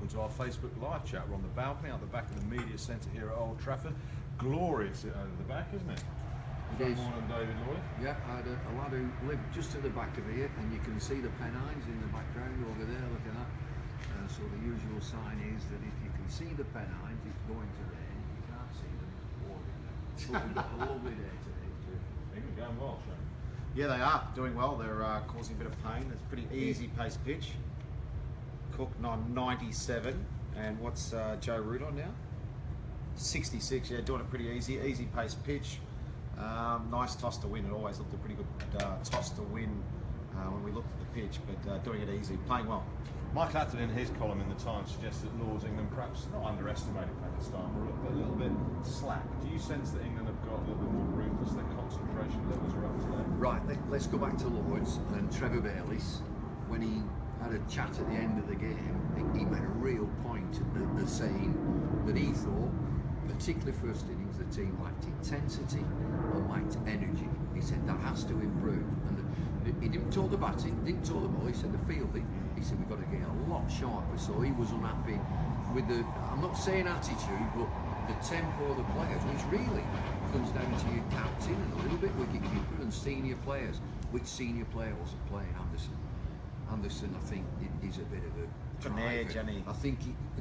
welcome to our Facebook live chat. We're on the balcony out the back of the media centre here at Old Trafford. Glorious over the back, isn't it? It is. Warne and David Lloyd. Yeah, I had a lad who lived just to the back of here, and you can see the Pennines in the background over there. Look at that. So the usual sign is that if you can see the Pennines, it's going to rain. If you can't see them, it's pouring. But we've got a lovely day today. Things are going well, Shane. Yeah, they are doing well. They're causing a bit of pain. It's a pretty easy pace pitch. Cook on 97, and what's Joe Root on now? 66. Yeah, doing it pretty easy pace pitch. Nice toss to win. It always looked a pretty good toss to win when we looked at the pitch, but doing it easy, playing well. Mike Atherton, in his column in the Times, suggests that Lords England perhaps not underestimated Pakistan, but a little bit slack. Do you sense that England have got a little bit more ruthless? Their concentration levels are up today. Right, let's go back to Lords and Trevor Bayliss. When he had a chat at the end of the game, he made a real point of saying that he thought, particularly first innings, the team lacked intensity and lacked energy. He said that has to improve. And he didn't talk the batting, didn't talk the ball, he said the fielding. He said we've got to get a lot sharper. So he was unhappy with the, I'm not saying attitude, but the tempo of the players, which really comes down to your captain and a little bit wicketkeeper and senior players. Which senior player wasn't playing? Anderson, I think, is a bit of a Got an edge, and I think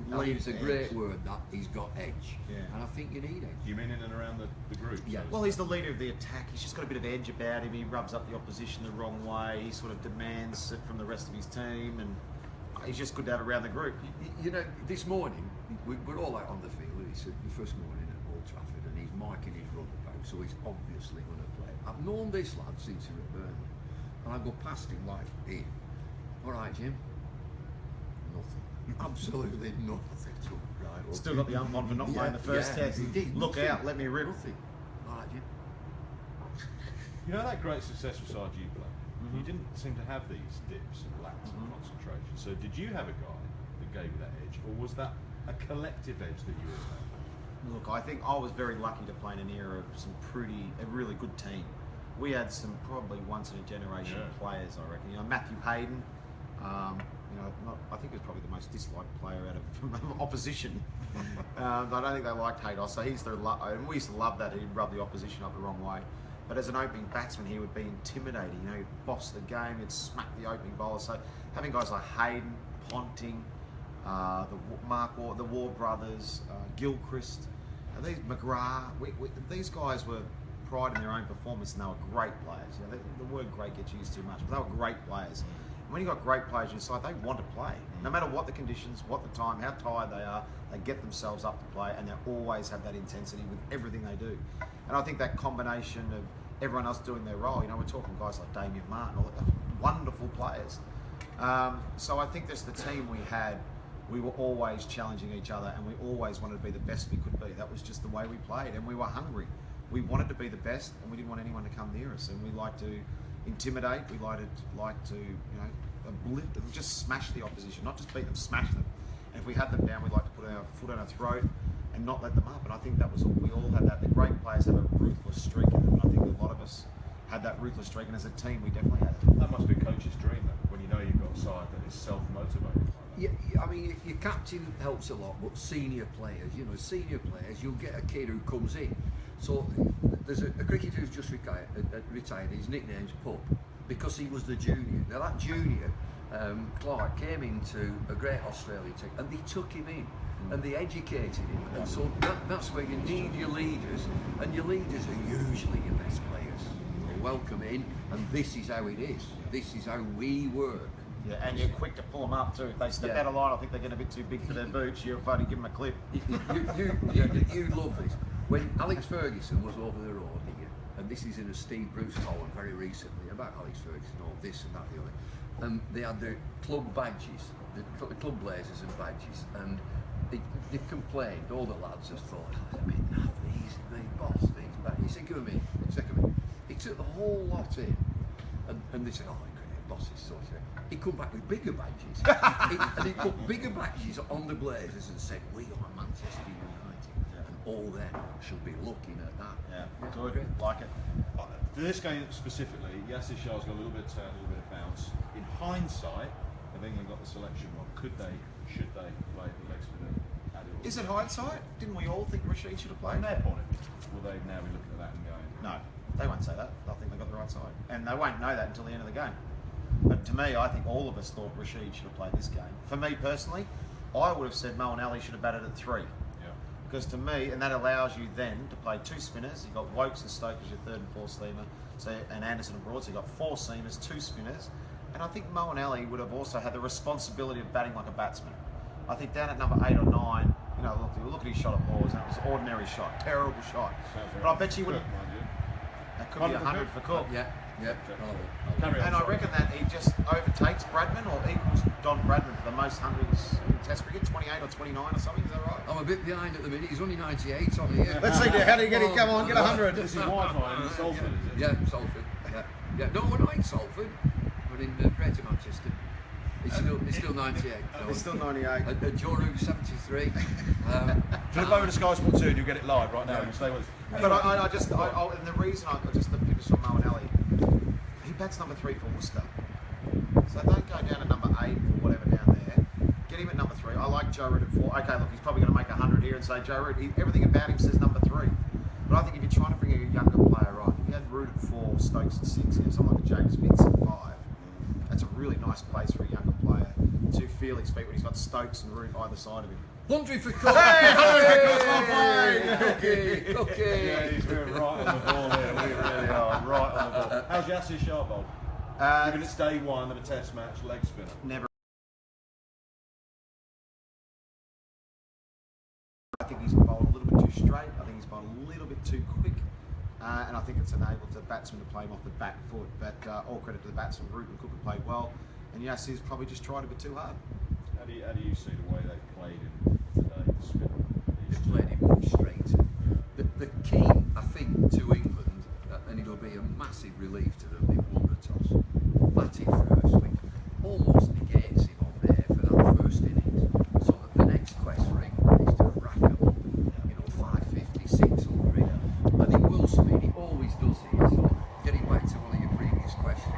it's a great word, that he's got edge. Yeah. And I think you need edge. You mean in and around the group? Yeah. Well, he's the leader of the attack. He's just got a bit of edge about him. He rubs up the opposition the wrong way. He sort of demands it from the rest of his team, and he's just good to have around the group. You know, this morning, we're all out on the field. It's the first morning at Old Trafford, and he's marking his runabout, so he's obviously going to play. I've known this lad since he was at Burnley, and I go past him like, hey, all right, Jim? Nothing. Absolutely nothing. Right, okay. Still got the ump on for not playing the first test. Look out, let me rip. Nothing. All right, Jim? You know that great success with Sarge you played? You didn't seem to have these dips and lacks of concentration. So did you have a guy that gave you that edge, or was that a collective edge that you all had? Look, I think I was very lucky to play in an era of a really good team. We had some probably once in a generation players, I reckon. You know, Matthew Hayden. I think he was probably the most disliked player out of opposition. I don't think they liked Haydos, so he's and we used to love that. He'd rub the opposition up the wrong way. But as an opening batsman, he would be intimidating. You know, he'd boss the game, he'd smack the opening bowler. So having guys like Hayden, Ponting, the War brothers, Gilchrist, and these McGrath, these guys were pride in their own performance, and they were great players. You know, the word "great" gets used too much, but they were great players. When you've got great players inside, they want to play. No matter what the conditions, what the time, how tired they are, they get themselves up to play, and they always have that intensity with everything they do. And I think that combination of everyone else doing their role, you know, we're talking guys like Damien Martin, all that, wonderful players. So I think that's the team we had. We were always challenging each other, and we always wanted to be the best we could be. That was just the way we played, and we were hungry. We wanted to be the best, and we didn't want anyone to come near us, and we liked to intimidate. We like to, you know, just smash the opposition, not just beat them, smash them. And if we had them down, we'd like to put our foot on our throat and not let them up. And I think that was all. We all had that. The great players have a ruthless streak in them, and I think a lot of us had that ruthless streak. And as a team, we definitely had it. That must be a coach's dream, though, when you know you've got a side that is self-motivated. Yeah, I mean, your captain helps a lot, but senior players, you'll get a kid who comes in. So there's a cricketer who's just retired. His nickname's Pup, because he was the junior. Now that junior, Clark, came into a great Australian team, and they took him in, and they educated him. And so that's where you need your leaders, and your leaders are usually your best players. They welcome in, and this is how it is. This is how we work. Yeah, and you're quick to pull them up too. If they step out of line, I think they get a bit too big for their boots. You're afraid to give them a clip. You love this. When Alex Ferguson was over the road here, and this is in a Steve Bruce column very recently about Alex Ferguson, all this and that, the other, and they had the club badges, the club blazers and badges, and they've complained. All the lads have thought, oh, a bit naff, the boss, these badges. He said, give them in. He took the whole lot in, and they said, oh, boss is so serious. He come back with bigger badges, and he put bigger badges on the blazers and said, we are Manchester United, and all them should be looking at that. Yeah, good, like it. For this game specifically, Yasir Shah's got a little bit of turn, a little bit of bounce. In hindsight, if England got the selection wrong, should they play Is it hindsight? Didn't we all think Rashid should have played? From their point of view, will they now be looking at that and going, No, they won't say that. They'll think they got the right side. And they won't know that until the end of the game. But to me, I think all of us thought Rashid should have played this game. For me personally, I would have said Molinelli should have batted at 3. yeah, Because to me, and that allows you then to play 2 spinners. You've got Wokes and Stokes as your 3rd and 4th seamer, and Anderson and Broad. So you've got 4 seamers, 2 spinners. And I think Molinelli would have also had the responsibility of batting like a batsman. I think down at number 8 or 9, you know, look at his shot at balls, and it was an ordinary shot, terrible shot. But I bet you would. That could be 100 for Cook. Yeah. And I reckon that he just overtakes Bradman or equals Don Bradman for the most hundreds in Test cricket, 28 or 29 or something. Is that right? I'm a bit behind at the minute. He's only 98 on here. Let's see, how do you get it? Come on, get 100. This is Wi-Fi in Salford, is it? Yeah, Salford. Yeah. No, we're not in Salford. We're in Greater Manchester. It's still 98. It's still 98. Joru 73. Flip over to Sky Sport 2 and you'll get it live right now. You stay with us. But and the reason I just to finish on Molinelli, he bats number 3 for Worcester. So don't go down to number 8 or whatever down there. Get him at number 3. I like Joe Root at 4. Okay, look, he's probably going to make 100 here and say Joe Root. Everything about him says number 3. But I think if you're trying to bring a younger player right, if you had Root at 4, Stokes at 6, and someone like a James Vince at 5, that's a really nice place for a younger player to feel his feet when he's got Stokes and Root either side of him. 100 for Cook. Okay. Yeah, he's right on the ball here. We really are right on the ball. How's Yasser Shah bowled? Given it's day 1 of a Test match, leg spinner. Never. I think he's bowled a little bit too straight. I think he's bowled a little bit too quick. And I think it's enabled the batsman to play him off the back foot. But all credit to the batsman. Root and Cook have played well. And Yassir's probably just tried a bit too hard. How do you see the way they played him today, the spinner? They played him much straight. The key, I think, to England, and it'll be a massive relief to them, they've won the toss. Batting firstly almost negates him on there for that first innings. So that the next quest for England is to rack them up, 550, 600. I think Will Smith, he always does it. So getting back to one of your previous questions,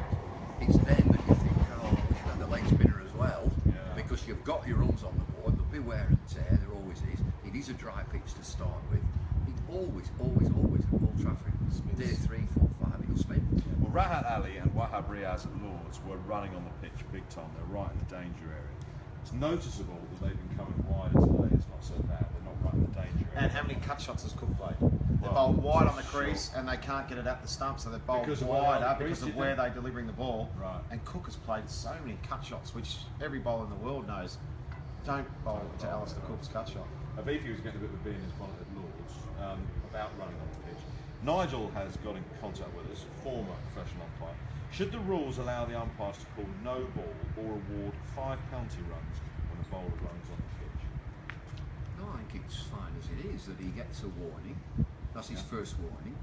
it's then that you think, oh, we should have the leg spinner as well, because you've got your runs on the board. There'll be wear and tear, there always is. It is a dry pitch to start with. It's always at Old Trafford. Day 3, 4, 5, it'll spin. Well, Rahat Ali and Wahab Riaz at Lords were running on the pitch big time. They're right in the danger area. It's noticeable that they've been coming wider today. It's not so bad. They're not right in the danger area. And how many cut shots has Cook played? They're bowled wide on the crease and they can't get it at the stump, so they're bowled wider because of where they're delivering the ball. Right. And Cook has played so many cut shots, which every bowler in the world knows. Don't bowl to Alistair Cook's cut shot. Abifi was getting a bit of a bee in his bonnet at Lords about running on the pitch. Nigel has got in contact with us, former professional umpire. Should the rules allow the umpires to call no ball or award 5 penalty runs when a bowler runs on the pitch? No, I think it's fine as it is that he gets a warning. That's his first warning,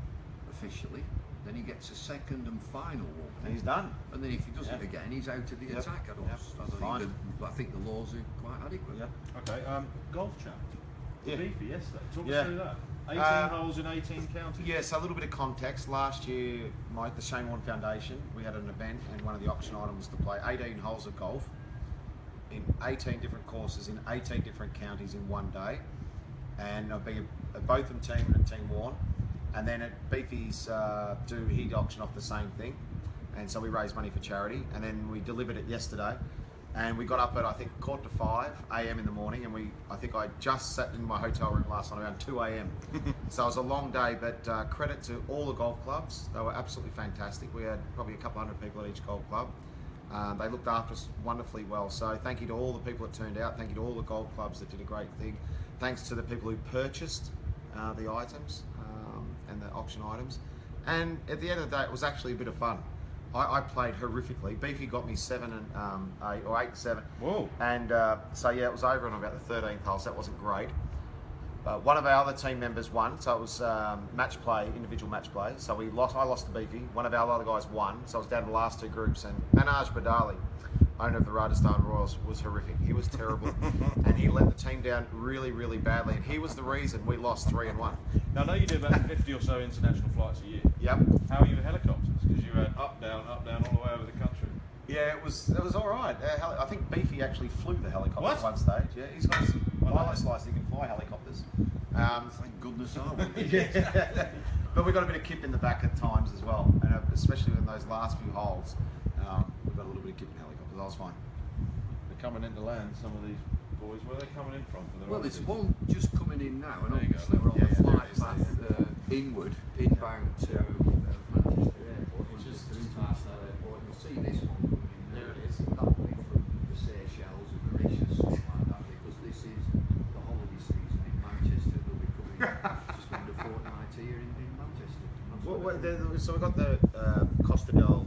officially. Then he gets a second and final warning. And he's done. And then if he does it again, he's out of the attack. I think the laws are quite adequate. Okay, golf chat. Abifi yesterday. Talk us through that. 18 holes in 18 counties. Yes, a little bit of context. Last year, the Shane Warne Foundation, we had an event and one of the auction items was to play 18 holes of golf in 18 different courses in 18 different counties in one day. And I'll be a Botham team and a Team Warne. And then at Beefy's he'd auction off the same thing. And so we raised money for charity. And then we delivered it yesterday. And we got up at, I think, 4:45 a.m. in the morning, and I just sat in my hotel room last night around 2 a.m. So it was a long day, but credit to all the golf clubs. They were absolutely fantastic. We had probably a couple hundred people at each golf club. They looked after us wonderfully well. So thank you to all the people that turned out. Thank you to all the golf clubs that did a great thing. Thanks to the people who purchased the items and the auction items. And at the end of the day, it was actually a bit of fun. I played horrifically. Beefy got me 7 and 8 or 8 and 7. Whoa! And so it was over on about the 13th hole. So that wasn't great. One of our other team members won, so it was match play, individual match play. So we lost. I lost to Beefy. One of our other guys won, so I was down to the last 2 groups. And Manaj Badali, owner of the Rajasthan Royals, was horrific. He was terrible, and he let the team down really, really badly. And he was the reason we lost 3 and 1. Now I know you do about 50 or so international flights a year. Yep. How are you with helicopters? Because you went up, down, all the way over the country. Yeah, it was all right. I think Beefy actually flew the helicopter What? at one stage. Yeah, he's got pilot slice, you can fly helicopters. Thank goodness I would. Yeah. But we've got a bit of kip in the back at times as well, and especially in those last few holes, we've got a little bit of kip in helicopters. I was fine. They're coming into land, some of these boys. Where are they coming in from? For the Well, ride there's season? one just coming in now, and There you go, obviously we're on yeah, the yeah, flight there it is, path inward, inbound to Manchester Airport. We'll Just zoom past past that airport. You'll see this one coming in There now. it is. That'll be from the Seychelles and Mauritius, something like that, because this is the holiday season in Manchester. They'll be coming to spend a fortnight here in Manchester. That's what they're doing. So we've got the Costa del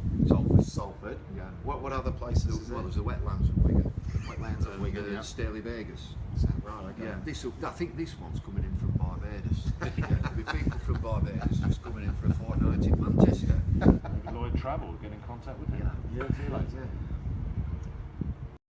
Salford. Yeah. What other places? Is Well, there? there's the wetlands of Wigan. Wetlands of Wigan. And Yeah. Staley Vegas. Is that right? Okay. Yeah, I think this one's coming in from Barbados. There'll be people from Barbados just coming in for a fortnight in Manchester. Maybe Lloyd Travel, get in contact with him. Yeah. See you later. Yeah.